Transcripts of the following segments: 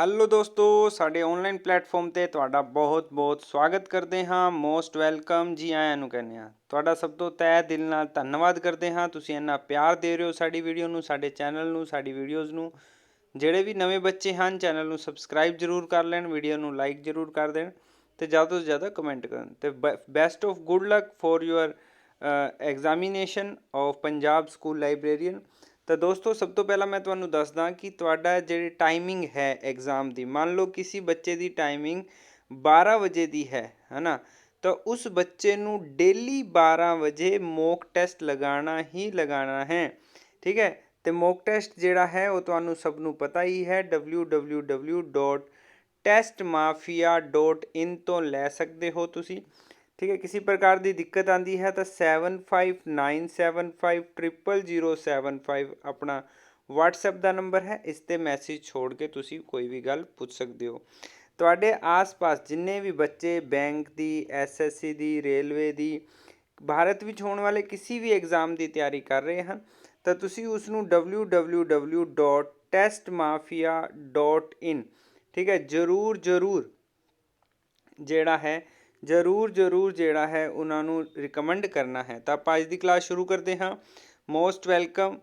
Hello ਦੋਸਤੋ, ਸਾਡੇ online platform ਤੇ ਤੁਹਾਡਾ ਬਹੁਤ-ਬਹੁਤ ਸਵਾਗਤ ਕਰਦੇ ਹਾਂ। ਮੋਸਟ ਵੈਲਕਮ ਜੀ ਆਇਆਂ ਨੂੰ ਕਹਿੰਦੇ ਹਾਂ। ਤੁਹਾਡਾ ਸਭ ਤੋਂ ਤਹਿ ਦਿਲ ਨਾਲ ਧੰਨਵਾਦ ਕਰਦੇ ਹਾਂ। ਤੁਸੀਂ ਇੰਨਾ ਪਿਆਰ ਦੇ ਰਹੇ ਹੋ ਸਾਡੀ ਵੀਡੀਓ ਨੂੰ, ਸਾਡੇ ਚੈਨਲ ਨੂੰ, ਸਾਡੀ ਵੀਡੀਓਜ਼ ਨੂੰ। ਜਿਹੜੇ ਵੀ ਨਵੇਂ ਬੱਚੇ ਹਨ ਚੈਨਲ ਨੂੰ ਸਬਸਕ੍ਰਾਈਬ ਜ਼ਰੂਰ ਕਰ ਲੈਣ, ਵੀਡੀਓ ਨੂੰ ਲਾਈਕ ਜ਼ਰੂਰ ਕਰ ਦੇਣ ਤੇ ਜ਼ਿਆਦਾ ਤੋਂ ਜ਼ਿਆਦਾ ਕਮੈਂਟ ਕਰਨ। ਤੇ best of good luck for your examination of Punjab school librarian. ਤਾਂ ਦੋਸਤੋ, ਸਭ ਤੋਂ ਪਹਿਲਾਂ ਮੈਂ ਤੁਹਾਨੂੰ ਦੱਸਦਾ ਕਿ ਤੁਹਾਡਾ ਜਿਹੜੀ ਟਾਈਮਿੰਗ ਹੈ ਐਗਜ਼ਾਮ ਦੀ, ਮੰਨ ਲਓ ਕਿਸੇ ਬੱਚੇ ਦੀ ਟਾਈਮਿੰਗ 12 ਵਜੇ ਦੀ ਹੈ ਨਾ, ਤਾਂ ਉਸ ਬੱਚੇ ਨੂੰ ਡੇਲੀ 12 ਵਜੇ ਮੌਕ ਟੈਸਟ ਲਗਾਉਣਾ ਹੀ ਲਗਾਉਣਾ ਹੈ। ਠੀਕ ਹੈ, ਤੇ ਮੌਕ ਟੈਸਟ ਜਿਹੜਾ ਹੈ ਉਹ ਤੁਹਾਨੂੰ ਸਭ ਨੂੰ ਪਤਾ ਹੀ ਹੈ, www.testmafia.in ਤੋਂ ਲੈ ਸਕਦੇ ਹੋ ਤੁਸੀਂ। ठीक है, किसी प्रकार की दिक्कत आती है तो 7597500075 अपना WhatsApp का नंबर है, इस पर मैसेज छोड़ के तुसी कोई भी गल पूछ सकते हो। ਤੁਹਾਡੇ ਆਸ-ਪਾਸ ਜਿੰਨੇ ਵੀ ਬੱਚੇ ਬੈਂਕ ਦੀ, ਐਸਐਸਸੀ ਦੀ, ਰੇਲਵੇ ਦੀ, ਭਾਰਤ ਵਿੱਚ ਹੋਣ ਵਾਲੇ ਕਿਸੇ ਵੀ ਐਗਜ਼ਾਮ ਦੀ ਤਿਆਰੀ ਕਰ ਰਹੇ ਹਨ ਤਾਂ ਤੁਸੀਂ ਉਸ ਨੂੰ www.testmafia.in ਠੀਕ ਹੈ ਜ਼ਰੂਰ ਜਿਹੜਾ ਹੈ ਜ਼ਰੂਰ ਜਿਹੜਾ ਹੈ ਉਹਨਾਂ ਨੂੰ ਰਿਕਮੈਂਡ ਕਰਨਾ ਹੈ। ਤਾਂ ਆਪਾਂ ਅੱਜ ਦੀ ਕਲਾਸ ਸ਼ੁਰੂ ਕਰਦੇ ਹਾਂ। ਮੋਸਟ ਵੈਲਕਮ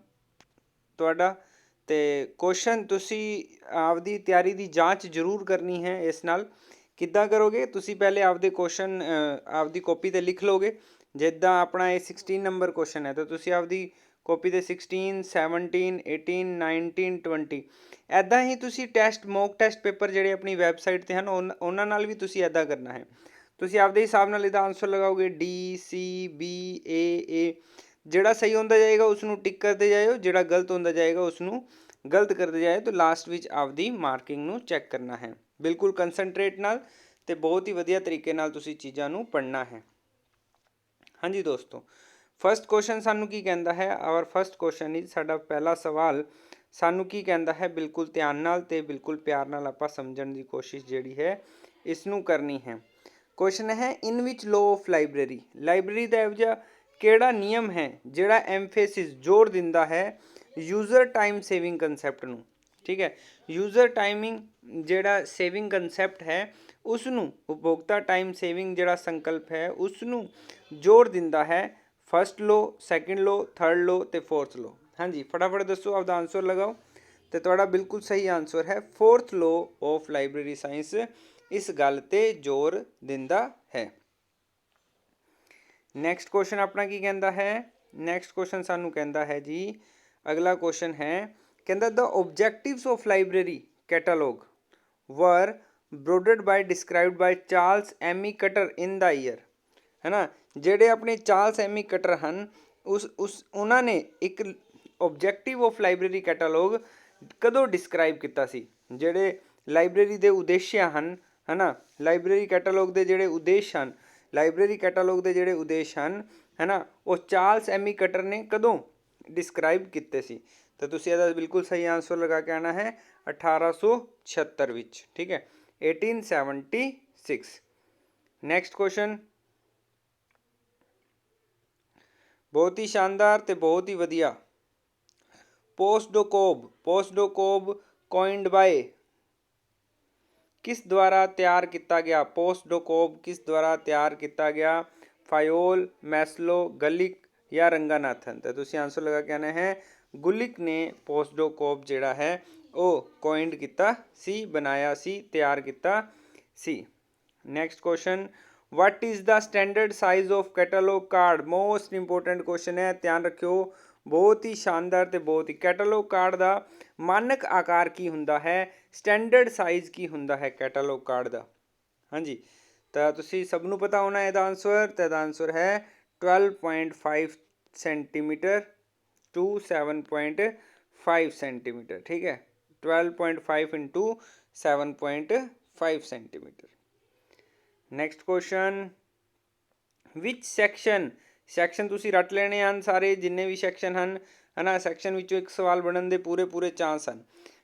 ਤੁਹਾਡਾ। ਤੇ ਕੁਐਸਚਨ ਤੁਸੀਂ ਆਪਦੀ ਤਿਆਰੀ ਦੀ ਜਾਂਚ ਜ਼ਰੂਰ ਕਰਨੀ ਹੈ। ਇਸ ਨਾਲ ਕਿੱਦਾਂ ਕਰੋਗੇ, ਤੁਸੀਂ ਪਹਿਲੇ ਆਪਦੇ ਕੁਐਸਚਨ ਆਪਦੀ ਕਾਪੀ 'ਤੇ ਲਿਖ ਲਓਗੇ। ਜਿੱਦਾਂ ਆਪਣਾ ਇਹ 16 ਨੰਬਰ ਕੁਐਸਚਨ ਹੈ ਤਾਂ ਤੁਸੀਂ ਆਪਦੀ ਕਾਪੀ 'ਤੇ 16, 17, 18, 19, 20 ਇੱਦਾਂ ਹੀ ਤੁਸੀਂ ਟੈਸਟ ਮੌਕ ਟੈਸਟ ਪੇਪਰ ਜਿਹੜੇ ਆਪਣੀ ਵੈਬਸਾਈਟ 'ਤੇ ਹਨ ਉਹਨਾਂ ਨਾਲ ਵੀ ਤੁਸੀਂ ਇੱਦਾਂ ਕਰਨਾ ਹੈ। ਤੁਸੀਂ ਆਪਦੇ ਹਿਸਾਬ ਨਾਲ ਇਹਦਾ ਆਨਸਰ ਲਗਾਓਗੇ डी सी बी ए ਜਿਹੜਾ ਸਹੀ ਹੁੰਦਾ ਜਾਏਗਾ ਉਸ ਨੂੰ ਟਿਕ ਕਰਦੇ ਜਾਇਓ, ਜਿਹੜਾ ਗਲਤ ਹੁੰਦਾ ਜਾਏਗਾ ਉਸ ਨੂੰ ਗਲਤ ਕਰਦੇ ਜਾਏ। ਤਾਂ ਲਾਸਟ ਵਿੱਚ ਆਪਦੀ ਮਾਰਕਿੰਗ ਨੂੰ ਚੈੱਕ ਕਰਨਾ ਹੈ ਬਿਲਕੁਲ ਕੰਸਨਟਰੇਟ ਨਾਲ ਅਤੇ ਬਹੁਤ ਹੀ ਵਧੀਆ ਤਰੀਕੇ ਨਾਲ ਤੁਸੀਂ ਚੀਜ਼ਾਂ ਨੂੰ ਪੜ੍ਹਨਾ ਹੈ। ਹਾਂਜੀ ਦੋਸਤੋ, ਫਸਟ ਕੁਐਸਚਨ ਸਾਨੂੰ ਕੀ ਕਹਿੰਦਾ ਹੈ? ਆਵਰ ਫਸਟ ਕੁਐਸਚਨ ਇਜ਼, ਸਾਡਾ ਪਹਿਲਾ ਸਵਾਲ ਸਾਨੂੰ ਕੀ ਕਹਿੰਦਾ ਹੈ? ਬਿਲਕੁਲ ਧਿਆਨ ਨਾਲ ਅਤੇ ਬਿਲਕੁਲ ਪਿਆਰ ਨਾਲ ਆਪਾਂ ਸਮਝਣ ਦੀ ਕੋਸ਼ਿਸ਼ ਜਿਹੜੀ ਹੈ ਇਸ ਨੂੰ ਕਰਨੀ ਹੈ। ਕੁਐਸਚਨ ਹੈ, ਇਨ ਵਿਚ ਲੋ ਆਫ ਲਾਇਬ੍ਰੇਰੀ ਦਾ ਇਹੋ ਜਿਹਾ ਕਿਹੜਾ ਨਿਯਮ ਹੈ ਜਿਹੜਾ ਐਮਫੇਸਿਸ ਜ਼ੋਰ ਦਿੰਦਾ ਹੈ ਯੂਜ਼ਰ ਟਾਈਮ ਸੇਵਿੰਗ ਕੰਸੈਪਟ ਨੂੰ। ਠੀਕ ਹੈ, ਯੂਜ਼ਰ ਟਾਈਮਿੰਗ ਜਿਹੜਾ ਸੇਵਿੰਗ ਕੰਸੈਪਟ ਹੈ ਉਸ ਨੂੰ, ਉਪਭੋਗਤਾ ਟਾਈਮ ਸੇਵਿੰਗ ਜਿਹੜਾ ਸੰਕਲਪ ਹੈ ਉਸ ਨੂੰ ਜ਼ੋਰ ਦਿੰਦਾ ਹੈ। ਫਸਟ ਲੋ, ਸੈਕਿੰਡ ਲੋ, ਥਰਡ ਲੋ ਅਤੇ ਫੋਰਥ ਲੋ। ਹਾਂਜੀ, ਫਟਾਫਟ ਦੱਸੋ, ਆਪਦਾ ਆਨਸਰ ਲਗਾਓ। ਅਤੇ ਤੁਹਾਡਾ ਬਿਲਕੁਲ ਸਹੀ ਆਨਸਰ ਹੈ fourth law of library science ਇਸ ਗੱਲ 'ਤੇ ਜ਼ੋਰ ਦਿੰਦਾ ਹੈ। ਨੈਕਸਟ ਕੁਐਸਚਨ ਆਪਣਾ ਕੀ ਕਹਿੰਦਾ ਹੈ? ਨੈਕਸਟ ਕੁਐਸਚਨ ਸਾਨੂੰ ਕਹਿੰਦਾ ਹੈ ਜੀ, ਅਗਲਾ ਕੁਐਸਚਨ ਹੈ, ਕਹਿੰਦਾ ਦ ਓਬਜੈਕਟਿਵਸ ਆਫ ਲਾਇਬ੍ਰੇਰੀ ਕੈਟਾਲੋਗ ਵਰ ਬਰੋਡਡ ਬਾਈ ਡਿਸਕ੍ਰਾਈਬਡ ਬਾਈ ਚਾਰਲਸ ਐਮੀ ਕਟਰ ਇਨ ਦਾ ਈਅਰ। ਹੈ ਨਾ, ਜਿਹੜੇ ਆਪਣੇ ਚਾਰਲਸ ਐਮੀ ਕਟਰ ਹਨ ਉਹਨਾਂ ਨੇ ਇੱਕ ਓਬਜੈਕਟਿਵ ਆਫ ਲਾਇਬ੍ਰੇਰੀ ਕੈਟਾਲੋਗ ਕਦੋਂ ਡਿਸਕ੍ਰਾਈਬ ਕੀਤਾ ਸੀ? ਜਿਹੜੇ ਲਾਇਬ੍ਰੇਰੀ ਦੇ ਉਦੇਸ਼ਿਆ ਹਨ, ਹੈ ਨਾ, ਲਾਇਬ੍ਰੇਰੀ ਕੈਟਾਲੋਗ ਦੇ ਜਿਹੜੇ ਉਦੇਸ਼ ਹਨ, ਲਾਇਬ੍ਰੇਰੀ ਕੈਟਾਲੋਗ ਦੇ ਜਿਹੜੇ ਉਦੇਸ਼ ਹਨ, ਹੈ ਨਾ, ਉਹ ਚਾਰਲਸ ਐਮੀ ਕਟਰ ਨੇ ਕਦੋਂ ਡਿਸਕ੍ਰਾਈਬ ਕੀਤੇ ਸੀ? ਤਾਂ ਤੁਸੀਂ ਇਹਦਾ ਬਿਲਕੁਲ ਸਹੀ ਆਨਸਰ ਲਗਾ ਕੇ ਆਉਣਾ ਹੈ 1876 ਵਿੱਚ। ਠੀਕ ਹੈ, 1876। ਨੈਕਸਟ ਕੁਐਸਚਨ ਬਹੁਤ ਹੀ ਸ਼ਾਨਦਾਰ ਅਤੇ ਬਹੁਤ ਹੀ ਵਧੀਆ। ਪੋਸਟਡੋਕੋਬ ਕੋਇਨਡ ਬਾਏ ਕਿਸ ਦੁਆਰਾ ਤਿਆਰ ਕੀਤਾ ਗਿਆ? ਪੋਸਟਡੋਕੋਬ ਕਿਸ ਦੁਆਰਾ ਤਿਆਰ ਕੀਤਾ ਗਿਆ? ਫਾਇਓਲ, ਮੈਸਲੋ, ਗਲਿਕ ਜਾਂ ਰੰਗਾਨਾਥਨ। ਤਾਂ ਤੁਸੀਂ ਆਨਸਰ ਲਗਾ ਕੇ ਆਉਣਾ ਹੈ ਗੁਲਿਕ ਨੇ ਪੋਸਟਡੋਕੋਬ ਜਿਹੜਾ ਹੈ ਉਹ ਕੋਇਨਡ ਕੀਤਾ ਸੀ, ਬਣਾਇਆ ਸੀ, ਤਿਆਰ ਕੀਤਾ ਸੀ। Next question, what is the standard size of catalogue card? Most important question ਹੈ, ਧਿਆਨ ਰੱਖਿਓ, ਬਹੁਤ ਹੀ ਸ਼ਾਨਦਾਰ ਅਤੇ ਬਹੁਤ ਹੀ। ਕੈਟਾਲੋਗ ਕਾਰਡ ਦਾ ਮਾਨਕ ਆਕਾਰ ਕੀ ਹੁੰਦਾ ਹੈ? ਸਟੈਂਡਰਡ ਸਾਈਜ਼ ਕੀ ਹੁੰਦਾ ਹੈ ਕੈਟਾਲੋਗ ਕਾਰਡ ਦਾ? ਹਾਂਜੀ, ਤਾਂ ਤੁਸੀਂ ਸਭ ਨੂੰ ਪਤਾ ਹੋਣਾ ਇਹਦਾ ਆਨਸਰ। ਤਾਂ ਇਹਦਾ ਆਨਸਰ ਹੈ 12.5 ਸੈਂਟੀਮੀਟਰ ਟੂ 7.5 ਸੈਂਟੀਮੀਟਰ। ਠੀਕ ਹੈ, 12.5 ਇੰਟੂ 7.5 ਸੈਂਟੀਮੀਟਰ। ਨੈਕਸਟ ਕੁਐਸਚਨ, ਵਿਚ ਸੈਕਸ਼ਨ ਤੁਸੀਂ ਰੱਟ ਲੈਣੇ ਹਨ ਸਾਰੇ, ਜਿੰਨੇ ਵੀ ਸੈਕਸ਼ਨ ਹਨ, ਹੈ ਨਾ, ਸੈਕਸ਼ਨ ਵਿੱਚੋਂ ਇੱਕ ਸਵਾਲ ਬਣਨ ਦੇ ਪੂਰੇ ਚਾਂਸ ਹਨ।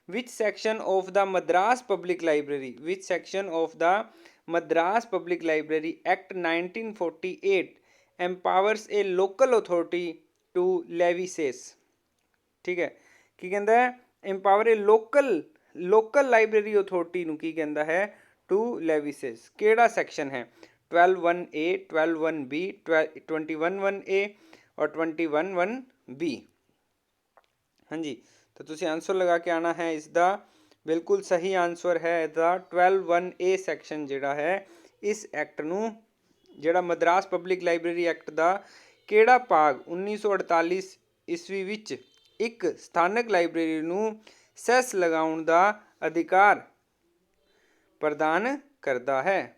Which section of the Madras public library, which section of the Madras public library act 1948 empowers a local authority to levy cess. ਠੀਕ ਹੈ, ਕੀ ਕਹਿੰਦਾ ਹੈ? Empower a local local library authority ਨੂੰ ਕੀ ਕਹਿੰਦਾ ਹੈ? To levy cess. ਕਿਹੜਾ ਸੈਕਸ਼ਨ ਹੈ? 12(1)A, 12(1)B, 21(1)A ਔਰ 21(1)B। ਹਾਂਜੀ, ਤਾਂ ਤੁਸੀਂ ਆंसर ਲਗਾ ਕੇ ਆਣਾ ਹੈ ਇਸ ਦਾ। ਬਿਲਕੁਲ ਸਹੀ ਆंसर ਹੈ ਇਹਦਾ 12(1)A ਸੈਕਸ਼ਨ ਜਿਹੜਾ ਹੈ ਇਸ ਐਕਟ ਨੂੰ, ਜਿਹੜਾ ਮਦਰਾਸ ਪਬਲਿਕ ਲਾਇਬ੍ਰੇਰੀ ਐਕਟ ਦਾ ਕਿਹੜਾ ਭਾਗ 1948 ਈਸਵੀ ਵਿੱਚ ਇੱਕ ਸਥਾਨਕ ਲਾਇਬ੍ਰੇਰੀ ਨੂੰ ਸੈਸ ਲਗਾਉਣ ਦਾ ਅਧਿਕਾਰ ਪ੍ਰਦਾਨ ਕਰਦਾ ਹੈ?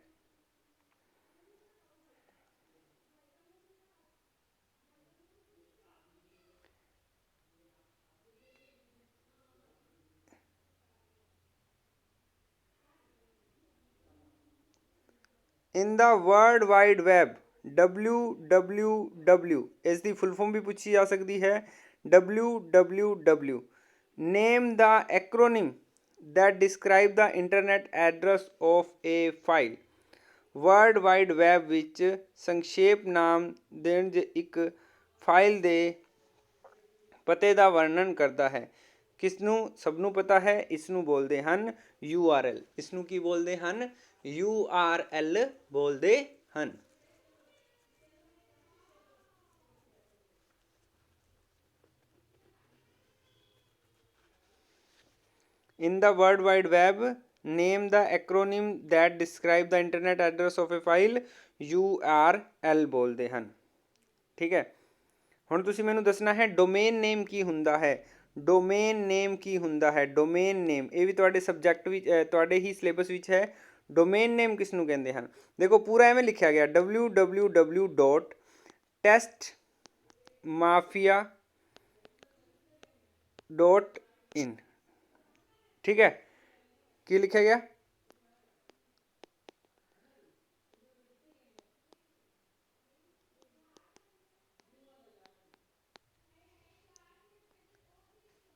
In the world wide web WWW इस दी फुल फॉर्म भी पूछी जा सकती है। WWW name the acronym that describe the internet address of a file. World wide web which संक्षेप नाम देण जे एक फाइल दे पते का वर्णन करता है। किसनू? सबनू पता है, इसनू बोलते हैं URL। इसनू की बोलते हैं? URL बोलते हैं। In the world wide web name the acronym that describe the internet address of a file. URL बोलते हैं। ठीक है, हुण तुसीं मैनूं दसना है डोमेन नेम की हुंदा है। डोमेन नेम की हुंदा है? डोमेन नेम ये भी तुहाडे सबजैक्ट विच तुहाडे ही सिलेबस विच है। डोमेन नेम किसनूं कहंदे हन? देखो पूरा एवें लिखिया गया www.testmafia.in। ठीक है, की लिखा गया?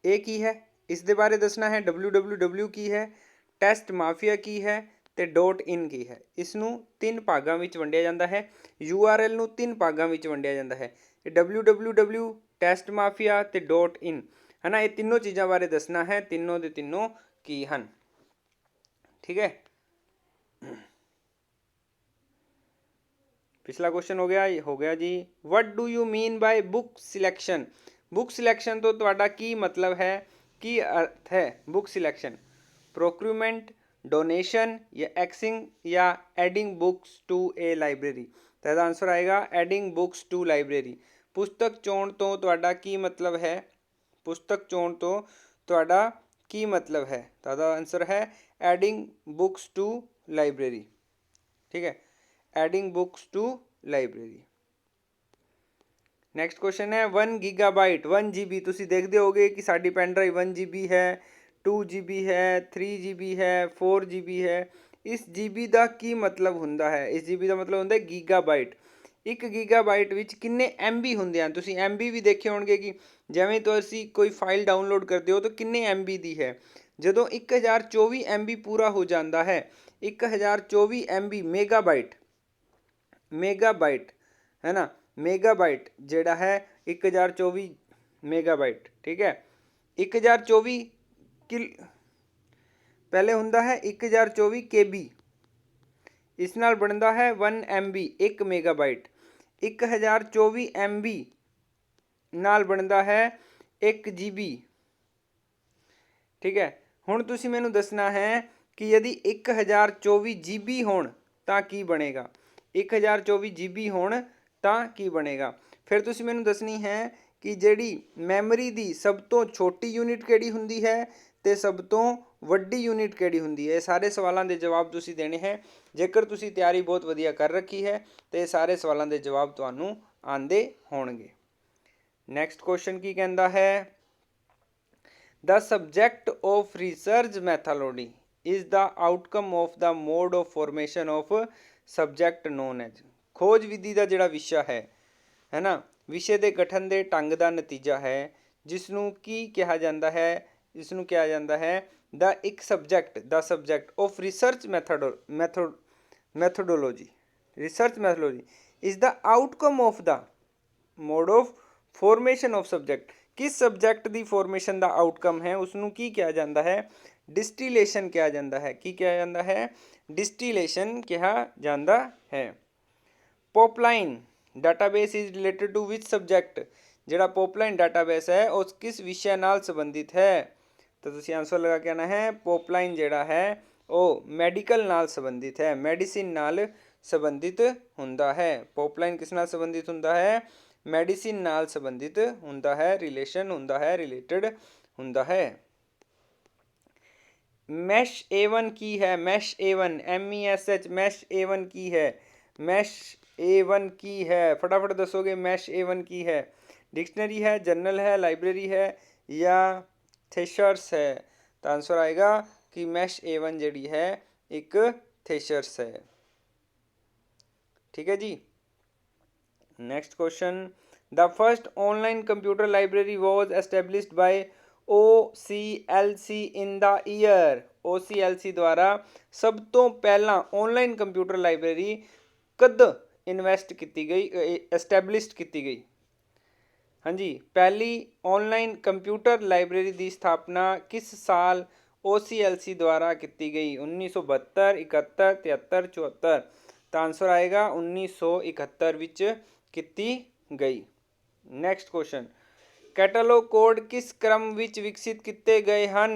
ये की है? इस दे बारे दसना है। WWW की है, टेस्ट माफिया की है ते .in की है। इसनूं 3 भागां विच वंडिया जांदा है। URL नूं 3 भागां विच वंडिया जांदा है। WWW, टेस्ट माफिया ते .in है ना, ये तीनों चीज़ां बारे दसना है। तीनों दे तीनों की हन। ठीक है, पिछला क्वेश्चन हो गया जी। What do you mean by book selection? Book selection तो तुहाडा की मतलब है, की अर्थ है बुक सिलेक्शन? प्रोक्यूरमेंट, डोनेशन या एक्सिंग या adding books to a library? तो इसका आंसर आएगा एडिंग बुक्स टू लाइब्रेरी। पुस्तक चोण तो तुहाडा की मतलब है? पुस्तक चोण तो तुहाडा की मतलब है? तो इसका आंसर है एडिंग बुक्स टू लाइब्रेरी। ठीक है, adding books to library. Next question है 1 GB 1 GB। तुसीं देखते होगे कि साडी पेन ड्राइव 1 GB है, 2 GB है, 3 GB है, 4 GB है। इस GB का की मतलब हुंदा है? इस GB का मतलब हुंदा है गीगाबाइट। 1 GB विच किन्ने MB हुंदे हैं? तुसीं MB भी देखे होणगे कि जिवें तुसीं कोई फाइल डाउनलोड करते हो तो किन्ने MB दी है। जदों 1024 MB पूरा हो जाता है, 1024 MB मेगाबाइट, मेगाबाइट है ना, मेगाबाइट जेड़ा है 1024 मेगाबाइट। ठीक है, 1024 किल पहले हुंदा है 1024 KB, इस नाल बनता है 1 MB 1 मेगाबाइट। 1024 MB नाल बनता है 1 GB। ठीक है, हुण तुसीं मैनूं दसना है कि यदि 1024 GB होण तां की बनेगा? 1024 GB होण तां की बनेगा? फिर तुसीं मैनूं दसनी है कि जिहड़ी मैमरी दी सब तो छोटी यूनिट किहड़ी हुंदी है ते सब तो वड्डी यूनिट किहड़ी हुंदी है। सारे सवालों के जवाब तुसीं देने हैं। जेकर तुसीं तैयारी बहुत वधिया कर रखी है तो सारे सवालों के जवाब तुहानूं आंदे होणगे। नैक्सट क्वेश्चन की कहता है the subject of research methodology is the outcome of the mode of formation of subject known as. खोज विधि का जिहड़ा विषय है ना, विषय के गठन के ढंग का नतीजा है, जिसनूं की कहा जाता है? इसनूं कहा जाता है द एक subject, the subject of research methodology. Research methodology is the outcome of the mode of formation of subject. किस सबजैक्ट की फॉर्मेशन का आउटकम है उसनूं की कहा जाता है? डिस्टिलेशन कहा जाता है। की कहा जाता है? डिस्टिलेशन कहा जाता है। POPLINE database is related to which subject? ਜਿਹੜਾ ਪੋਪਲਾइन डाटाबेस है उस किस विषय नाल संबंधित है? तो तुसीं आंसर लगा के आना है पॉपलाइन ਜਿਹੜਾ है ਉਹ ਮੈਡੀਕਲ ਨਾਲ ਸੰਬੰਧਿਤ ਹੈ, ਮੈਡੀਸਿਨ ਨਾਲ ਸੰਬੰਧਿਤ ਹੁੰਦਾ ਹੈ। ਪੋਪਲਾइन ਕਿਸ ਨਾਲ ਸੰਬੰਧਿਤ ਹੁੰਦਾ ਹੈ? ਮੈਡੀਸਿਨ ਨਾਲ ਸੰਬੰਧਿਤ ਹੁੰਦਾ ਹੈ, ਰਿਲੇਸ਼ਨ ਹੁੰਦਾ ਹੈ, ਰਿਲੇਟਡ ਹੁੰਦਾ ਹੈ। मैश A1 की है? Mash A1 MESH mash A1 की है? मैश A1 की है, फटाफट दसोगे मैश A1 की है? डिक्शनरी है, जर्नल है, लाइब्रेरी है या थेशर्स है? तो आंसर आएगा कि मैश A1 जी है एक थेशर्स है। ठीक है जी। Next question, the first online computer library was established by OCLC in the year? OCLC द्वारा सब तो पहला ऑनलाइन कंप्यूटर लाइब्रेरी कद इन्वेस्ट की गई, एस्टैबलिश्ड की गई? हाँ जी, पहली ऑनलाइन कंप्यूटर लाइब्रेरी की स्थापना किस साल OCLC द्वारा की गई? 1972, 71, 73, 74? तो आंसर आएगा 1971 विच की गई। नैक्सट क्वेश्चन, कैटालॉग कोड किस क्रम विच विकसित किए गए हैं?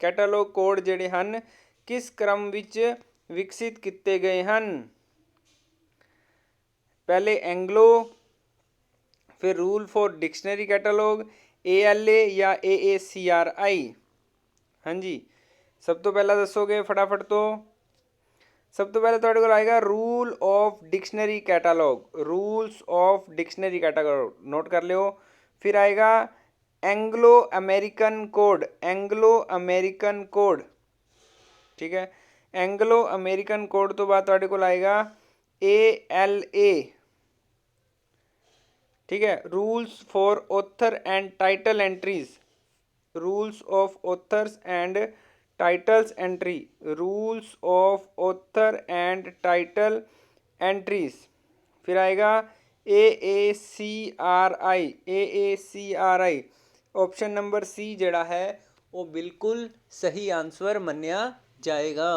कैटालॉग कोड जिहड़े हैं किस क्रम विच विकसित किए गए हैं? पहले एंग्लो, फिर rule for dictionary catalogue, ALA या AACRI? हाँ जी, सब तो पहला दसोगे फटाफट? तो सब तो पहले तुहाडे कोल आएगा rule of dictionary catalogue, rules of dictionary catalogue, note कर लियो। फिर आएगा Anglo American code, Anglo American code, ठीक है। एंग्लो अमेरिकन कोड तो बाद तुहाडे कोल आएगा ALA, ठीक है। Rules for author and title entries, rules of authors and titles entry, rules of author and title entries. फिर आएगा AACRI, AACRI। Option number C जड़ा है वो बिल्कुल सही आंसर मन्या जाएगा।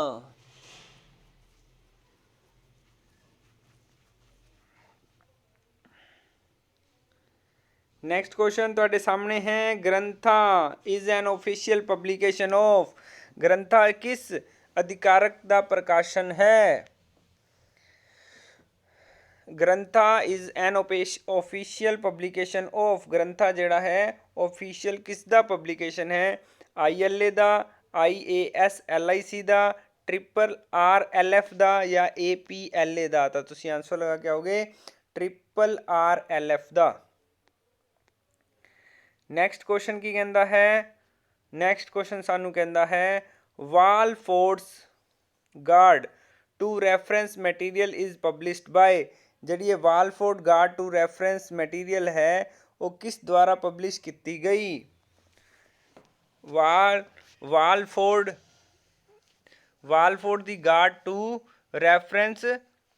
नेक्स्ट क्वेश्चन तुहाडे सामने है, Grantha is an official publication of? Grantha किस अधिकारक का प्रकाशन है? Grantha is an official publication of, Grantha जिहड़ा है ऑफिशियल किसदा पब्लिकेशन है? ILA दा, IASLIC दा, RRLF दा या APLA दा? तो तुसीं आंसर लगा के आओगे RRLF दा। नैक्सट क्वेश्चन की कहता है? नैक्सट क्वेश्चन सानू कहता है Walford's guide to reference material is published by? जी ये Walford guide to reference material है वो किस द्वारा पब्लिश की गई? Walford the guide to reference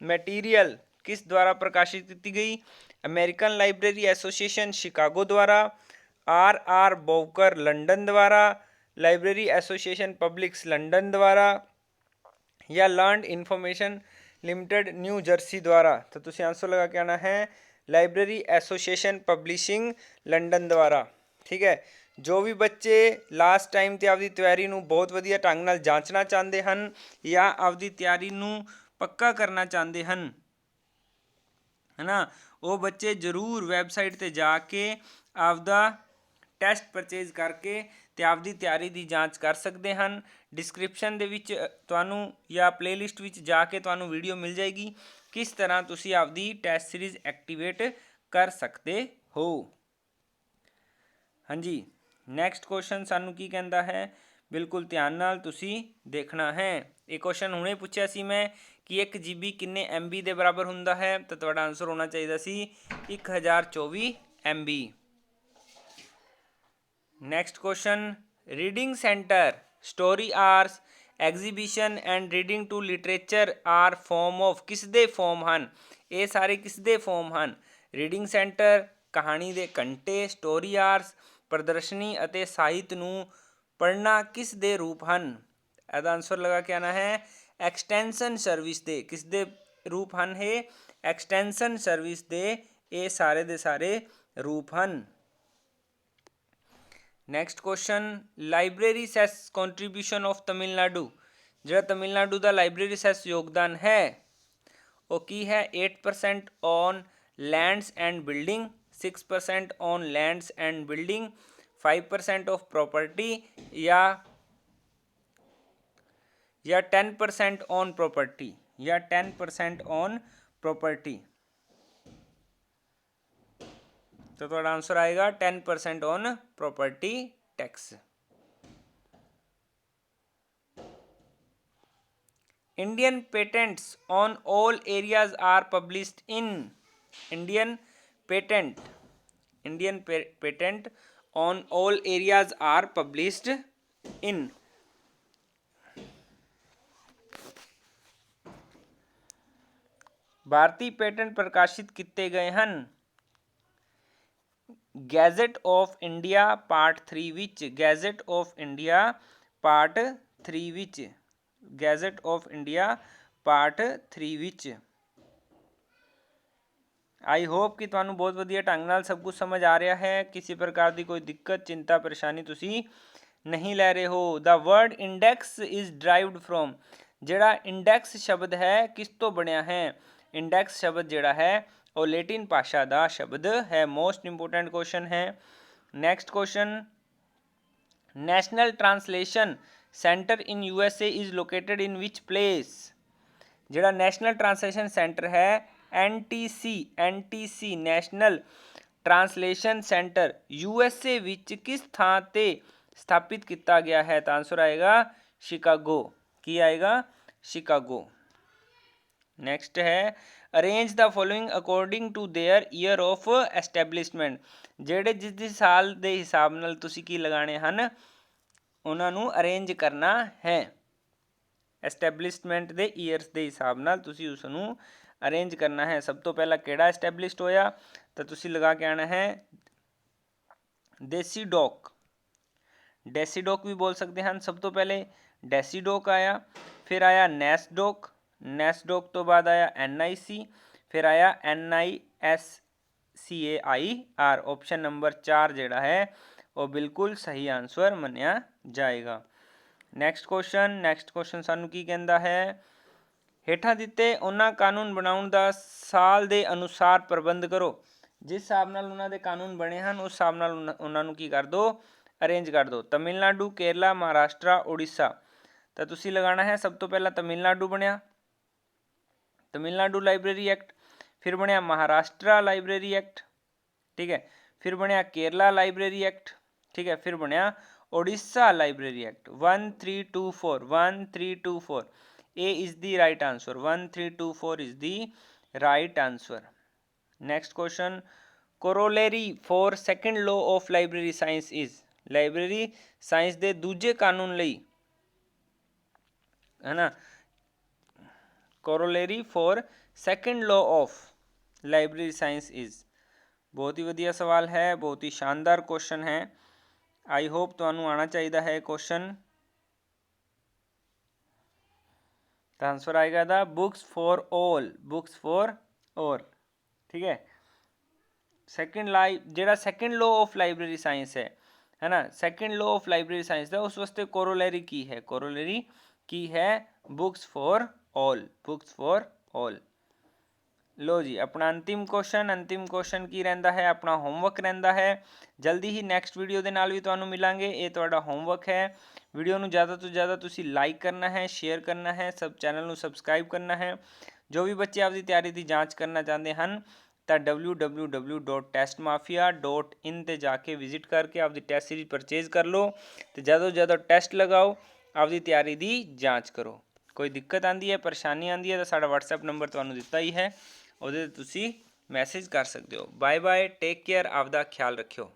material किस द्वारा प्रकाशित की गई? अमेरिकन लाइब्रेरी एसोसिएशन शिकागो द्वारा, RR बोकर लंदन द्वारा, लाइब्रेरी एसोसिएशन पब्लिक्स लंदन द्वारा या learned information limited New Jersey द्वारा? तो तुसीं आंसर लगा के आना है लाइब्रेरी एसोसिएशन पब्लिशिंग लंदन द्वारा। ठीक है। जो भी बच्चे लास्ट टाइम ते आपदी तैयारी नूं बहुत वधिया ढंग नाल जांचना चाहते हैं या आपदी तैयारी नूं पक्का करना चाहते हैं, है ना, वो बच्चे जरूर वैबसाइट ते जाके आपदा टैसट परचेज करके ते आपदी तैयारी दी जांच कर सकते हैं। डिस्क्रिप्शन दे विच तुहानूं या प्लेलिस्ट विच जाके तुहानूं वीडियो मिल जाएगी किस तरह तुसी आपदी टैस्ट सीरीज़ एक्टिवेट कर सकते हो। हाँ जी, नैक्सट क्वेश्चन सानूं की कहता है, बिल्कुल ध्यान नाल तुसी देखना है। एक क्वेश्चन हुणे पुछया सी मैं कि 1 GB किन्ने MB के बराबर हुंदा है? तो तुहाडा आंसर होना चाहिए C 1024 MB। Next question, reading centre, story hours, exhibition and reading to literature are form of? किस दे फॉर्म हैं ये सारे? किस दे फॉर्म हैं? रीडिंग सेंटर, कहानी दे घंटे, स्टोरी आर्स, प्रदर्शनी अते साहित्य नूं पढ़ना किस दे रूप ਹਨ। ਇਹਦਾ ਆਨਸਰ ਲਗਾ ਕੇ ਆਣਾ ਹੈ ਐਕਸਟੈਂਸ਼ਨ ਸਰਵਿਸ ਦੇ। ਕਿਸ ਦੇ ਰੂਪ ਹਨ ਇਹ? ਐਕਸਟੈਂਸ਼ਨ ਸਰਵਿਸ ਦੇ ਇਹ ਸਾਰੇ ਦੇ ਸਾਰੇ ਰੂਪ ਹਨ। Next question, library cess contribution of Tamil Nadu. ਜਿਹੜਾ ਤਮਿਲਨਾਡੂ ਦਾ ਲਾइब्रेरी ਸੈਸ ਯੋਗਦਾਨ ਹੈ ਉਹ ਕੀ ਹੈ? 8% on lands and building, 6% on lands and building, 5% of property या 10% ऑन प्रॉपर्टी या 10% ऑन प्रॉपर्टी। तो थोड़ा आंसर आएगा 10% on property tax. Indian patents on all areas are published in. Indian patent on all areas are published in। भारतीय patent प्रकाशित किए गए हैं gazette of India part 3 which. Gazette of India part 3 which. Gazette of India part 3 which. I hope कि तुहानू बहुत वधिया ढंग नाल सब कुछ समझ आ रहा है। किसी प्रकार की कोई दिक्कत चिंता परेशानी तुसी नहीं लै रहे हो। The word index is derived from. जिहड़ा इंडैक्स शब्द है किस तो बनिया है? इंडैक्स शब्द जिहड़ा है वो लैटिन भाषा का शब्द है। मोस्ट इंपोर्टेंट क्वेश्चन है। Next question, national translation centre in USA is located in which place. जिहड़ा नैशनल ट्रांसलेशन सेंटर है NTC national translation centre USA विच किस थां ते स्थापित किया गया है? तो आंसर आएगा शिकागो। की आएगा? शिकागो। नेक्स्ट है, arrange the following according to their year of establishment. जेड़े जिस साल के हिसाब नाल तुसी की लगाने हैं उन्होंने अरेंज करना है। एस्टैबलिशमेंट के ईयर्स के हिसाब नाल तुसी उसनू अरेंज करना है। सब तो पहला केड़ा एस्टैबलिश्ड होया? तो तुसी लगा के आना है डेसीडॉक। डेसीडॉक भी बोल सकते हैं। सब तो पहले डेसीडॉक आया, फिर आया नैसडॉक, नैसडॉक तो बाद आया NIC, फिर आया NISCAIR। ऑप्शन नंबर 4 जिहड़ा है वो बिल्कुल सही आंसर मनिया जाएगा। नैक्सट क्वेश्चन सानू की कहता है, हेठा दिते उन्हां कानून बनाउण दा साल दे अनुसार प्रबंध करो। जिस हिसाब नाल उन्हां दे कानून बने हैं उस हिसाब नाल उन्हां नू की कर दो? अरेंज कर दो। तमिलनाडु, केरला, महाराष्ट्र, उड़ीसा। तो तुसी लगाना है सब तो पहला तमिलनाडु बनया, तमिलनाडु लाइब्रेरी एक्ट, फिर बनया महाराष्ट्र लाइब्रेरी एक्ट, ठीक है, फिर बनया केरला लाइब्रेरी एक्ट, ठीक है, फिर बनया Orissa library act. 1324 A is the right answer। 1324 is the right answer। Next question, corollary for second law of library science is। Library science के दूजे कानून लई है ना, corollary for second law of library science is। बहुत ही वधिया सवाल है, बहुत ही शानदार क्वेश्चन है। आई होप तुहानू आना चाहिए है क्वेश्चन। तो आंसर आएगा the books for all. Books for all, ठीक है। सैकेंड जेड़ा second law of library science है ना, second law of library science का उस वास्ते कोरोलरी की है? कोरोलरी की है books for all. Books for all. लो जी, अपना अंतिम क्वेश्चन की रहिंदा है? अपना होमवर्क रहिंदा है। जल्दी ही नैक्सट वीडियो के नाल भी तुहानू मिलांगे। ये तुहाडा होमवर्क है। वीडियो नू ज़्यादा तो ज़्यादा तुसी लाइक करना है, शेयर करना है, सब चैनल नू सबसक्राइब करना है। जो भी बच्चे आपकी तैयारी की जाँच करना चाहते हैं तो www.testmafia.in ते जाके विजिट करके आपकी टेस्ट सीरीज परचेज कर लो। तो ज़्यादा तो ज़्यादा टेस्ट लगाओ, आपकी तैयारी की जाँच करो। कोई दिक्कत आती है, परेशानी आती है तो साडा WhatsApp नंबर तुहानू दिता ही है, उहदे ते तुसी मैसेज कर सकते हो। बाय बाय, टेक केयर, आपदा ख्याल रखियो।